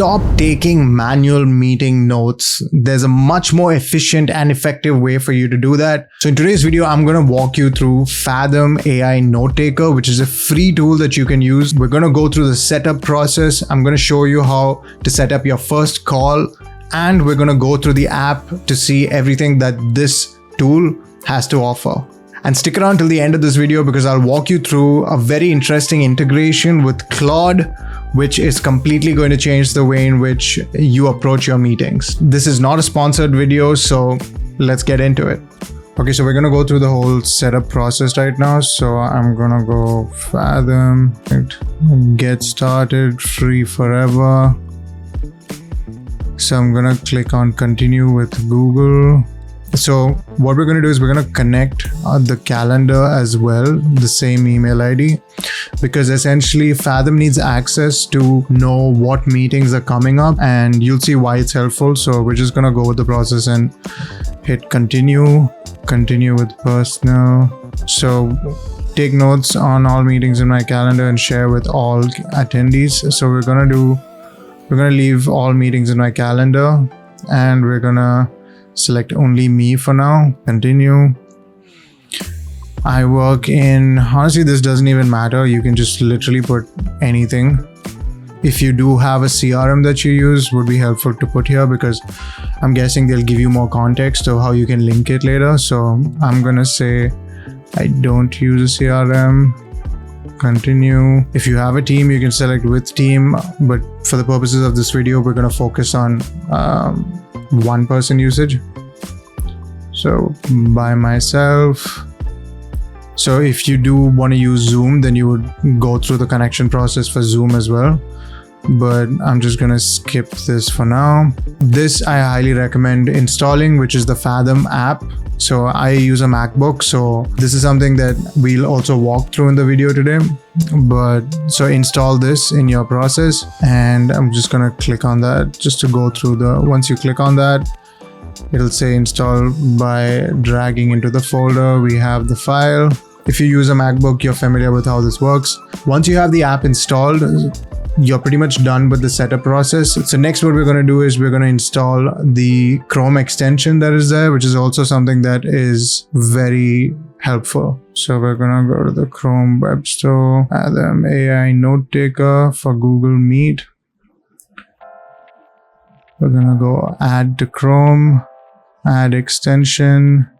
Stop taking manual meeting notes. There's a much more efficient and effective way for you to do that. So in today's video, I'm going to walk you through Fathom AI Note Taker, which is a free tool that you can use. We're going to go through the setup process. I'm going to show you how to set up your first call, and we're going to go through the app to see everything that this tool has to offer. And stick around till the end of this video because I'll walk you through a very interesting integration with Claude, which is completely going to change the way in which you approach your meetings. This is not a sponsored video, so let's get into it. Okay, so we're going to go through the whole setup process right now. So I'm going to go Fathom, get started, free forever. So I'm going to click on continue with Google. So what we're going to do is we're going to connect the calendar as well, the same email ID, because essentially Fathom needs access to know what meetings are coming up, and you'll see why it's helpful. So we're just going to go with the process and hit continue with personal. So take notes on all meetings in my calendar and share with all attendees. So we're going to leave all meetings in my calendar, and we're going to select only me for now. Continue. I work in, honestly, this doesn't even matter. You can just literally put anything. If you do have a CRM that you use, would be helpful to put here because I'm guessing they'll give you more context of how you can link it later. So I'm gonna say I don't use a CRM. Continue. If you have a team, you can select with team, but for the purposes of this video, we're gonna focus on one person usage. So by myself. So if you do want to use Zoom, then you would go through the connection process for Zoom as well. But I'm just going to skip this for now. This I highly recommend installing, which is the Fathom app. So I use a MacBook. So this is something that we'll also walk through in the video today. But so install this in your process, and I'm just going to click on that just to go through once you click on that, it'll say install by dragging into the folder. We have the file. If you use a MacBook, you're familiar with how this works. Once you have the app installed, you're pretty much done with the setup process. So next what we're going to do is we're going to install the Chrome extension that is there, which is also something that is very helpful. So we're going to go to the Chrome Web Store, Fathom AI Note Taker for Google Meet. We're going to go add to Chrome, add extension.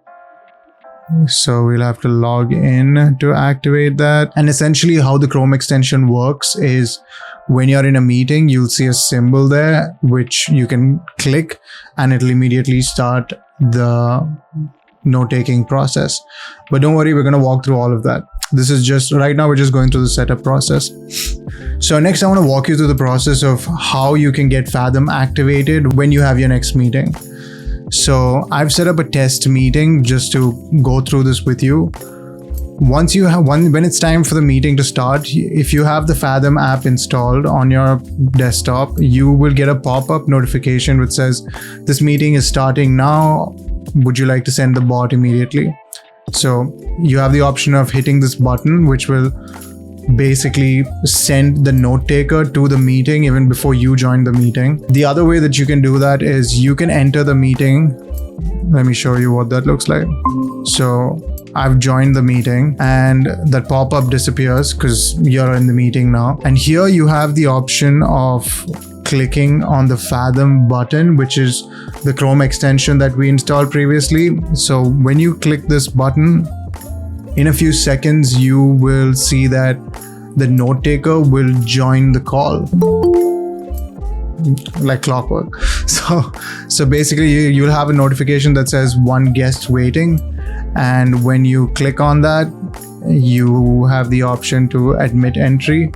So we'll have to log in to activate that. And essentially how the Chrome extension works is when you're in a meeting, you'll see a symbol there, which you can click and it'll immediately start the note-taking process. But don't worry, we're going to walk through all of that. This is just, right now we're just going through the setup process. So next I want to walk you through the process of how you can get Fathom activated when you have your next meeting. So I've set up a test meeting just to go through this with you. Once you have when it's time for the meeting to start, if you have the Fathom app installed on your desktop, you will get a pop-up notification which says this meeting is starting now. Would you like to send the bot immediately? So you have the option of hitting this button, which will basically send the note taker to the meeting even before you join the meeting. The other way that you can do that is you can enter the meeting. Let me show you what that looks like. So I've joined the meeting and that pop-up disappears because you're in the meeting now. And here you have the option of clicking on the Fathom button, which is the Chrome extension that we installed previously. So when you click this button, in a few seconds, you will see that the note taker will join the call like clockwork. So basically you'll have a notification that says one guest waiting. And when you click on that, you have the option to admit entry.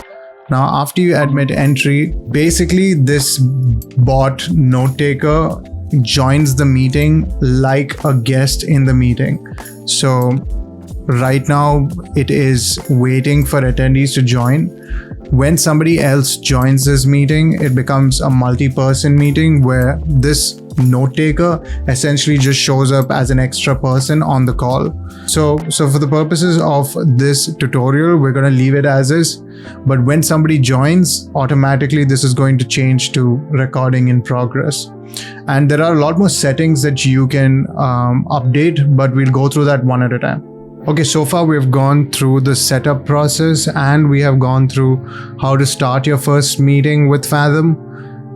Now, after you admit entry, basically this bot note taker joins the meeting like a guest in the meeting. So right now it is waiting for attendees to join. when somebody else joins this meeting, it becomes a multi-person meeting where this note taker essentially just shows up as an extra person on the call. So for the purposes of this tutorial, we're going to leave it as is. But when somebody joins, automatically this is going to change to recording in progress. And there are a lot more settings that you can update, but we'll go through that one at a time. Okay, so far we've gone through the setup process and we have gone through how to start your first meeting with Fathom.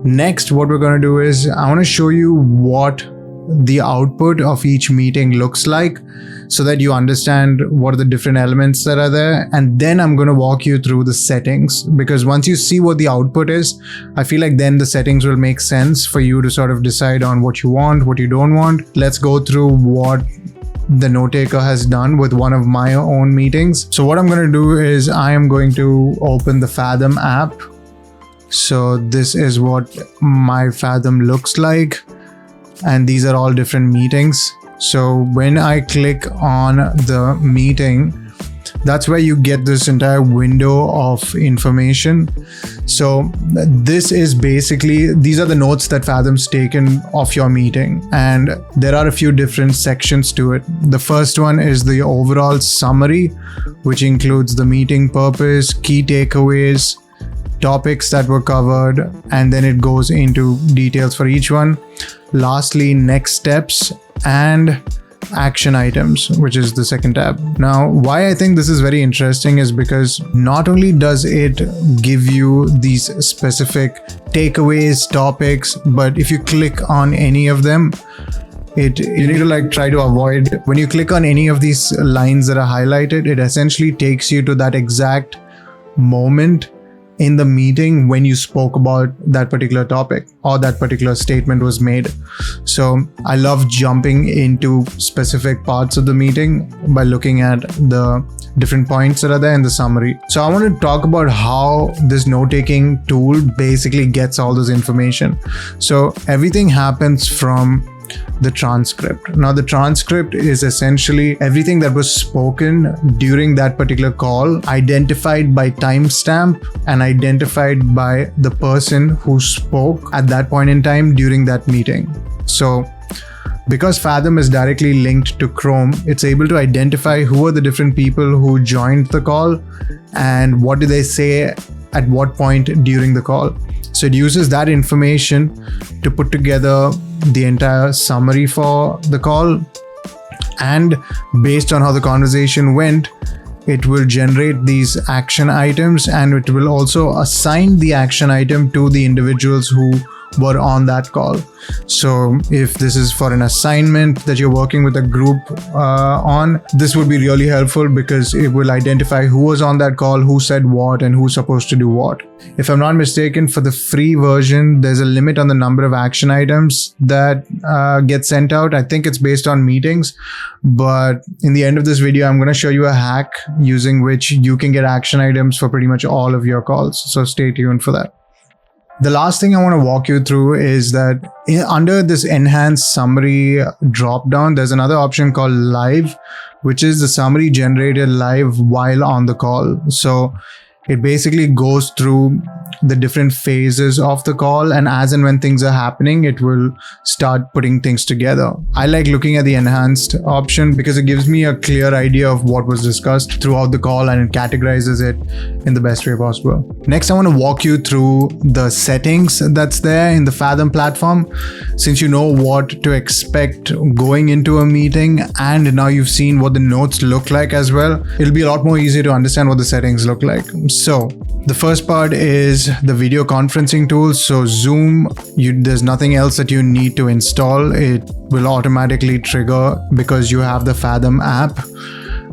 Next, what we're going to do is I want to show you what the output of each meeting looks like so that you understand what are the different elements that are there. And then I'm going to walk you through the settings, because once you see what the output is, I feel like then the settings will make sense for you to sort of decide on what you want, what you don't want. Let's go through what the note taker has done with one of my own meetings. So what I'm going to do is I am going to open the Fathom app. So this is what my Fathom looks like. And these are all different meetings. So when I click on the meeting, that's where you get this entire window of information. So this is basically, these are the notes that Fathom's taken of your meeting. And there are a few different sections to it. The first one is the overall summary, which includes the meeting purpose, key takeaways, topics that were covered, and then it goes into details for each one. Lastly, next steps and action items, which is the second tab. Now, why I think this is very interesting is because not only does it give you these specific takeaways, topics, but if you click on any of them, you need to try to avoid, when you click on any of these lines that are highlighted, it essentially takes you to that exact moment in the meeting when you spoke about that particular topic or that particular statement was made. So I love jumping into specific parts of the meeting by looking at the different points that are there in the summary. So I want to talk about how this note-taking tool basically gets all this information. So everything happens from the transcript. Now, the transcript is essentially everything that was spoken during that particular call, identified by timestamp and identified by the person who spoke at that point in time during that meeting. So because Fathom is directly linked to Chrome, it's able to identify who are the different people who joined the call and what did they say at what point during the call. So it uses that information to put together the entire summary for the call, and based on how the conversation went, it will generate these action items, and it will also assign the action item to the individuals who were on that call. So if this is for an assignment that you're working with a group on, this would be really helpful because it will identify who was on that call, who said what, and who's supposed to do what. If I'm not mistaken, for the free version, there's a limit on the number of action items that get sent out. I think it's based on meetings, but in the end of this video, I'm going to show you a hack using which you can get action items for pretty much all of your calls. So stay tuned for that. The last thing I want to walk you through is that under this enhanced summary dropdown, there's another option called live, which is the summary generated live while on the call. So it basically goes through the different phases of the call, and as and when things are happening, it will start putting things together. I like looking at the enhanced option because it gives me a clear idea of what was discussed throughout the call and it categorizes it in the best way possible. Next, I want to walk you through the settings that's there in the Fathom platform. Since you know what to expect going into a meeting and now you've seen what the notes look like as well, it'll be a lot more easy to understand what the settings look like. So the first part is the video conferencing tool. So Zoom, there's nothing else that you need to install. It will automatically trigger because you have the Fathom app.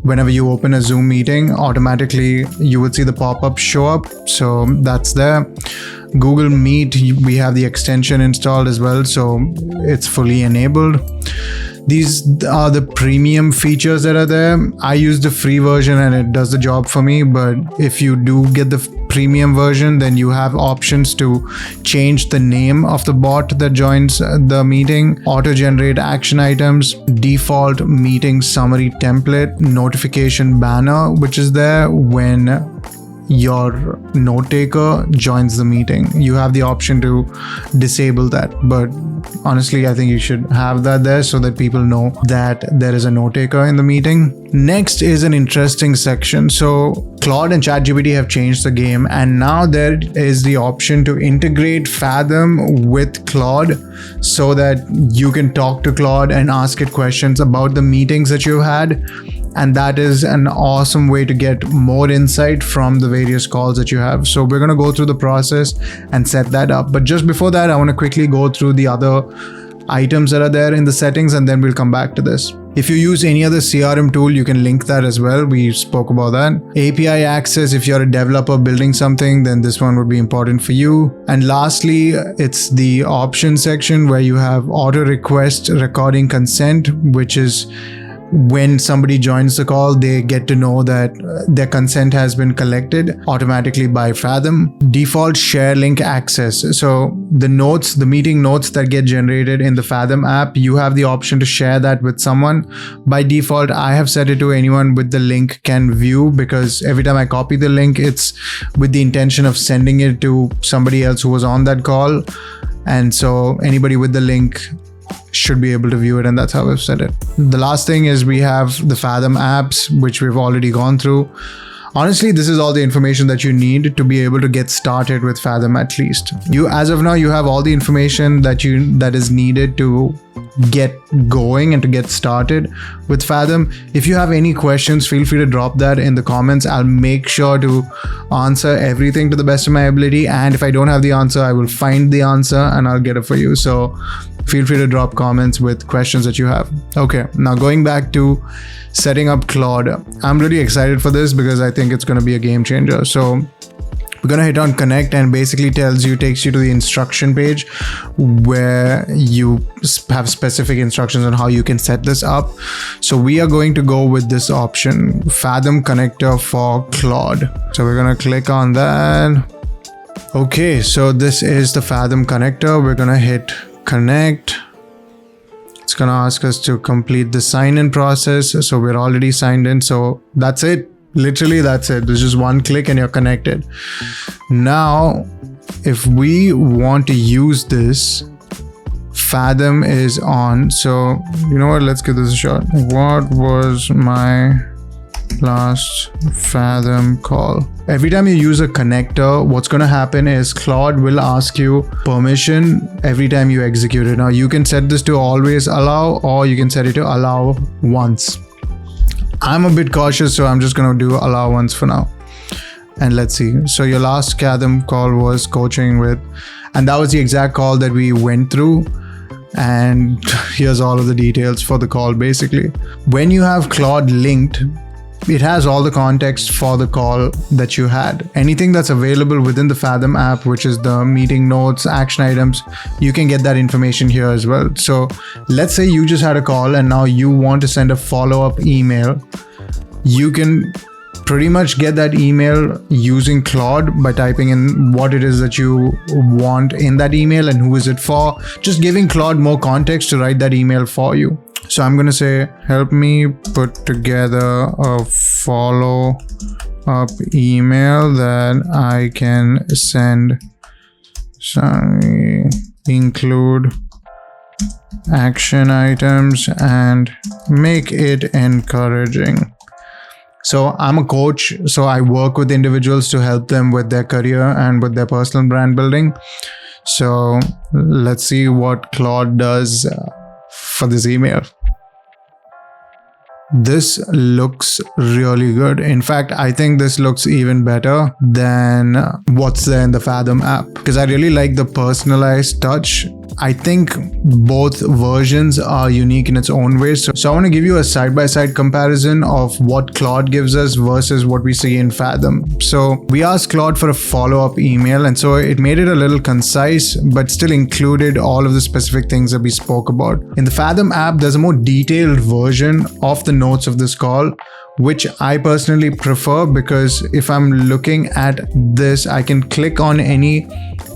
Whenever you open a Zoom meeting, automatically you will see the pop-up show up. So that's there. Google Meet, we have the extension installed as well, so it's fully enabled. These are the premium features that are there. I use the free version and it does the job for me, but if you do get the premium version, then you have options to change the name of the bot that joins the meeting, auto-generate action items, default meeting summary template, notification banner, which is there when your note taker joins the meeting. You have the option to disable that, but honestly, I think you should have that there so that people know that there is a note taker in the meeting. Next is an interesting section. So Claude and ChatGPT have changed the game, and now there is the option to integrate Fathom with Claude so that you can talk to Claude and ask it questions about the meetings that you've had. And that is an awesome way to get more insight from the various calls that you have. So we're going to go through the process and set that up. But just before that, I want to quickly go through the other items that are there in the settings, and then we'll come back to this. If you use any other CRM tool, you can link that as well. We spoke about that. API access, if you're a developer building something, then this one would be important for you. And lastly, it's the options section where you have auto request recording consent, which is when somebody joins the call, they get to know that their consent has been collected automatically by Fathom. Default share link access. So the notes, the meeting notes that get generated in the Fathom app, you have the option to share that with someone. By default, I have set it to anyone with the link can view, because every time I copy the link, it's with the intention of sending it to somebody else who was on that call. And so anybody with the link should be able to view it, and that's how I've set it. The last thing is we have the Fathom apps, which we've already gone through. Honestly, this is all the information that you need to be able to get started with Fathom. At least you, as of now, you have all the information that is needed to get going and to get started with Fathom. If you have any questions, feel free to drop that in the comments. I'll make sure to answer everything to the best of my ability, and if I don't have the answer, I will find the answer and I'll get it for you. So feel free to drop comments with questions that you have. Okay, now going back to setting up Claude, I'm really excited for this because I think it's going to be a game changer. So we're going to hit on connect, and basically takes you to the instruction page where you have specific instructions on how you can set this up. So we are going to go with this option, Fathom connector for Claude. So we're going to click on that. Okay, so this is the Fathom connector. We're going to hit connect. It's going to ask us to complete the sign-in process. So we're already signed in. So that's it. Literally, that's it. There's just one click and you're connected. Now, if we want to use this, Fathom is on. So, you know what? Let's give this a shot. What was my last Fathom call? Every time you use a connector, what's going to happen is Claude will ask you permission every time you execute it. Now, you can set this to always allow, or you can set it to allow once. I'm a bit cautious, so I'm just going to do allow once for now. And let's see. So your last Fathom call was coaching with, and that was the exact call that we went through. And here's all of the details for the call. Basically, when you have Claude linked, it has all the context for the call that you had. Anything that's available within the Fathom app, which is the meeting notes, action items, you can get that information here as well. So let's say you just had a call and now you want to send a follow-up email. You can pretty much get that email using Claude by typing in what it is that you want in that email and who is it for, just giving Claude more context to write that email for you. So I'm going to say, help me put together a follow-up email that I can send. Sorry, include action items and make it encouraging. So I'm a coach, so I work with individuals to help them with their career and with their personal brand building. So let's see what Claude does for this email. This looks really good. In fact, I think this looks even better than what's there in the Fathom app, because I really like the personalized touch. I think both versions are unique in its own way. So I want to give you a side-by-side comparison of what Claude gives us versus what we see in Fathom. So we asked Claude for a follow-up email, and so it made it a little concise, but still included all of the specific things that we spoke about. In the Fathom app, there's a more detailed version of the notes of this call, which I personally prefer, because if I'm looking at this, I can click on any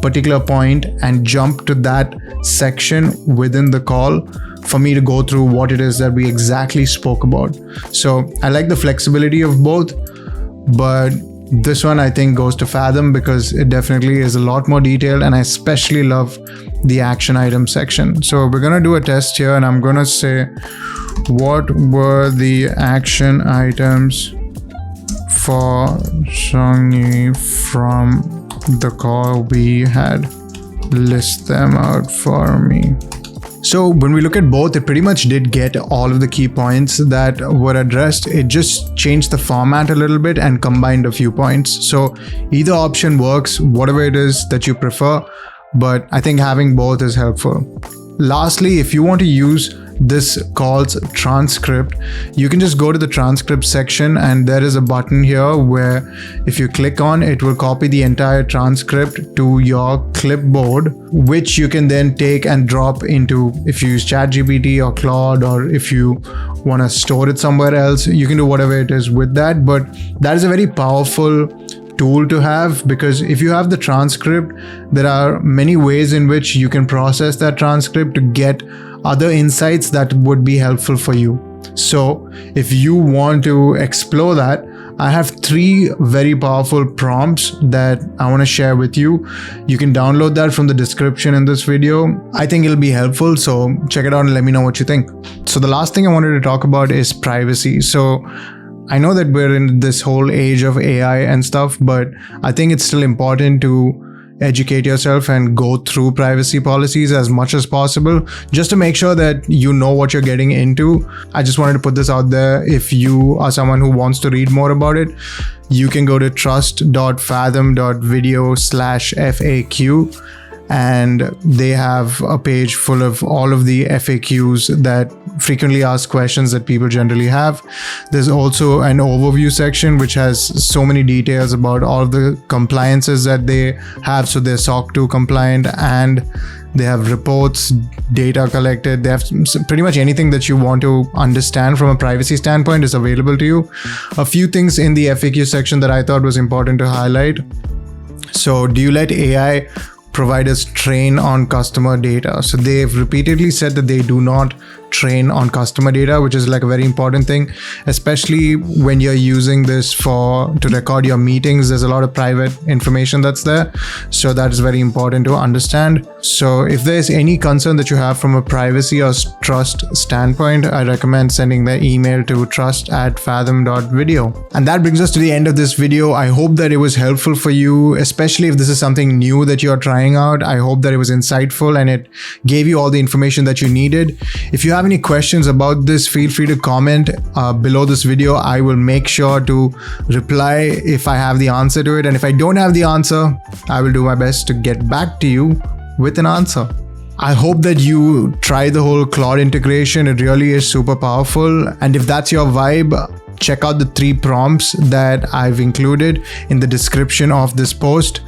particular point and jump to that section within the call for me to go through what it is that we exactly spoke about. So I like the flexibility of both, but This one I think goes to Fathom because it definitely is a lot more detailed, and I especially love the action item section. So we're gonna do a test here, and I'm gonna say, what were the action items for Songyi from the call we had? List them out for me. So when we look at both, it pretty much did get all of the key points that were addressed. It just changed the format a little bit and combined a few points. So either option works, whatever it is that you prefer, but I think having both is helpful. Lastly, if you want to use this call's transcript, you can just go to the transcript section, and there is a button here where if you click on it, will copy the entire transcript to your clipboard, which you can then take and drop into, if you use ChatGPT or Claude, or if you want to store it somewhere else, you can do whatever it is with that. But that is a very powerful tool to have, because if you have the transcript, there are many ways in which you can process that transcript to get other insights that would be helpful for you. So if you want to explore that, I have 3 very powerful prompts that I want to share with you. You can download that from the description in this video. I think it'll be helpful, so check it out and let me know what you think. So the last thing I wanted to talk about is privacy. So I know that we're in this whole age of AI and stuff, but I think it's still important to educate yourself and go through privacy policies as much as possible, just to make sure that you know what you're getting into. I just wanted to put this out there. If you are someone who wants to read more about it, you can go to trust.fathom.video/FAQ, and they have a page full of all of the FAQs that frequently asked questions that people generally have. There's also an overview section which has so many details about all of the compliances that they have. So they're SOC 2 compliant, and they have reports, data collected. They have pretty much anything that you want to understand from a privacy standpoint is available to you. A few things in the FAQ section that I thought was important to highlight. So do you let AI providers train on customer data? So they've repeatedly said that they do not train on customer data, which is like a very important thing, especially when you're using this to record your meetings. There's a lot of private information that's there, so that is very important to understand. So if there's any concern that you have from a privacy or trust standpoint, I recommend sending the email to trust@fathom.video. And that brings us to the end of this video. I hope that it was helpful for you, especially if this is something new that you're trying out. I hope that it was insightful and it gave you all the information that you needed. If you have any questions about this, feel free to comment below this video. I will make sure to reply if I have the answer to it, and if I don't have the answer, I will do my best to get back to you with an answer. I hope that you try the whole Claude integration. It really is super powerful, and if that's your vibe, check out the 3 prompts that I've included in the description of this post.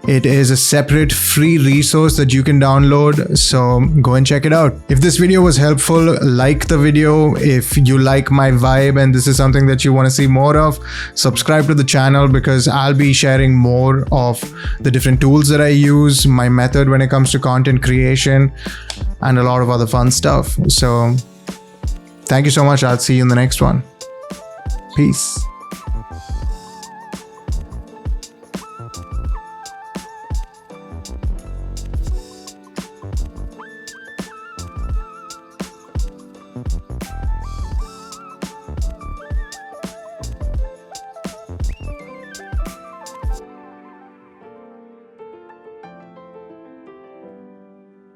It is a separate free resource that you can download, so go and check it out. If this video was helpful, like the video. If you like my vibe and this is something that you want to see more of, subscribe to the channel, because I'll be sharing more of the different tools that I use, my method when it comes to content creation, and a lot of other fun stuff. So thank you so much. I'll see you in the next one. Peace.